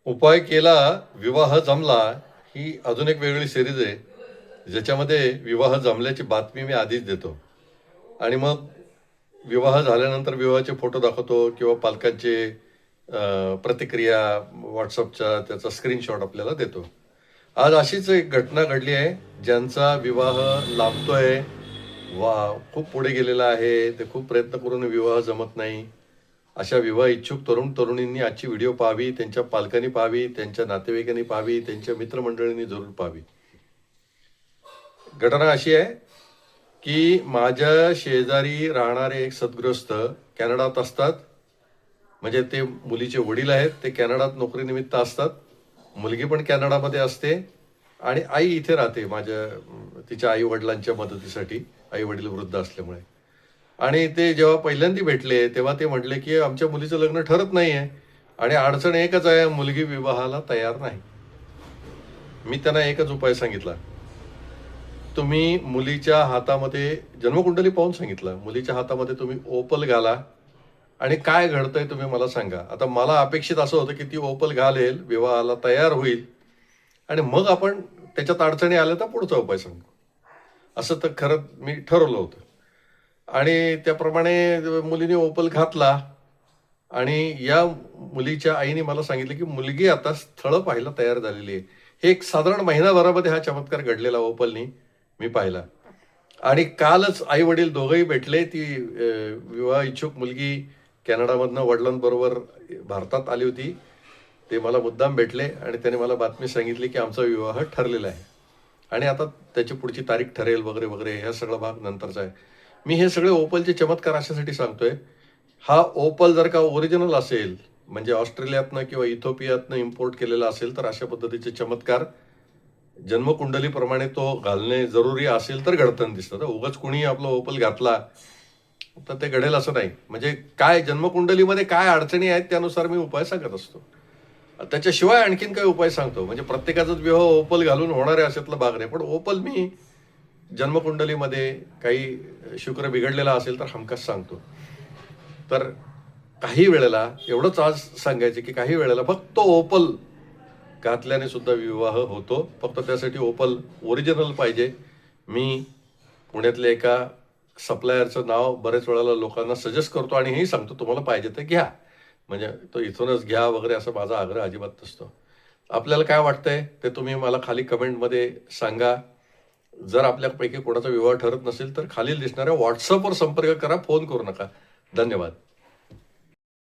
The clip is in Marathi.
उपाय केला, विवाह जमला ही अजून एक वेगळी सिरीज आहे, ज्याच्यामध्ये विवाह जमल्याची बातमी मी आधीच देतो आणि मग विवाह झाल्यानंतर विवाहाचे फोटो दाखवतो किंवा पालकांचे प्रतिक्रिया व्हॉट्सअपच्या त्याचा स्क्रीनशॉट आपल्याला देतो. आज अशीच एक घटना घडली आहे, ज्यांचा विवाह लांबतोय, खूप पुढे गेलेला आहे, ते खूप प्रयत्न करून विवाह जमत नाही. अशा विवाह इच्छुक तरुण तरुणींनी आजची व्हिडिओ पाहावी, त्यांच्या पालकांनी पाहावी, त्यांच्या नातेवाईकांनी पाहावी, त्यांच्या मित्रमंडळींनी जरूर पाहावी. घटना अशी आहे की माझ्या शेजारी राहणारे एक सद्गृहस्थ कॅनडात असतात. म्हणजे ते मुलीचे वडील आहेत, ते कॅनडात नोकरीनिमित्त असतात. मुलगी पण कॅनडामध्ये असते आणि आई इथे राहते तिच्या आई वडिलांच्या मदतीसाठी, आई वडील वृद्ध असल्यामुळे. आणि ते जेव्हा पहिल्यांदा भेटले तेव्हा ते म्हटले की आमच्या मुलीचं लग्न ठरत नाहीये आणि अडचण एकच आहे, मुलगी विवाहाला तयार नाही. मी त्यांना एकच उपाय सांगितला, तुम्ही मुलीच्या हातामध्ये जन्मकुंडली पाहून सांगितलं, मुलीच्या हातामध्ये तुम्ही ओपल घाला आणि काय घडतंय तुम्ही मला सांगा. आता मला अपेक्षित असं होतं की ती ओपल घालेल, विवाहाला तयार होईल आणि मग आपण त्याच्यात अडचणी आल्या तर पुढचा उपाय सांगू. असं तर खरं मी ठरवलं होतं आणि त्याप्रमाणे मुलीने ओपल घातला आणि या मुलीच्या आईने मला सांगितलं की मुलगी आता स्थळ पाहायला तयार झालेली आहे. हे एक साधारण महिनाभरामध्ये हा चमत्कार घडलेला ओपलनी मी पाहिला. आणि कालच आई वडील दोघंही भेटले. ती विवाह इच्छुक मुलगी कॅनडामधनं वडिलांबरोबर भारतात आली होती. ते मला मुद्दाम भेटले आणि त्याने मला बातमी सांगितली की आमचा विवाह ठरलेला आहे आणि आता त्याची पुढची तारीख ठरेल वगैरे वगैरे. ह्या सगळा भाग नंतरचा आहे. मी हे सगळे ओपलचे चमत्कार अशासाठी सांगतोय, हा ओपल जर का ओरिजिनल असेल, म्हणजे ऑस्ट्रेलियातनं किंवा इथिओपियातनं इम्पोर्ट केलेला असेल, तर अशा पद्धतीचे चमत्कार जन्मकुंडलीप्रमाणे तो घालणे जरुरी असेल तर घडताना दिसतं. उगाच कुणी आपलं ओपल घातला तर ते घडेल असं नाही. म्हणजे काय जन्मकुंडलीमध्ये काय अडचणी आहेत त्यानुसार मी उपाय सांगत असतो. त्याच्याशिवाय आणखीन काही उपाय सांगतो. म्हणजे प्रत्येकाचाच विवाह ओपल घालून होणार आहे अशातला भाग नाही, पण ओपल मी जन्मकुंडलीमध्ये काही शुक्र बिघडलेला असेल तर हमखास सांगतो. तर काही वेळेला एवढंच आज सांगायचं की काही वेळेला फक्त ओपल घातल्याने सुद्धा विवाह होतो. फक्त त्यासाठी ओपल ओरिजिनल पाहिजे. मी पुण्यातल्या एका सप्लायरचं नाव बरेच वेळेला लोकांना सजेस्ट करतो आणि हेही सांगतो तुम्हाला पाहिजे तर घ्या, म्हणजे तो इथूनच घ्या वगैरे असं माझा आग्रह अजिबात नसतो. आपल्याला काय वाटतंय ते तुम्ही मला खाली कमेंटमध्ये सांगा. जर आपल्यापैकी कोणाचा विवाह ठरत नसेल तर खालील दिसणाऱ्या व्हॉट्सअपवर संपर्क करा, फोन करू नका. धन्यवाद.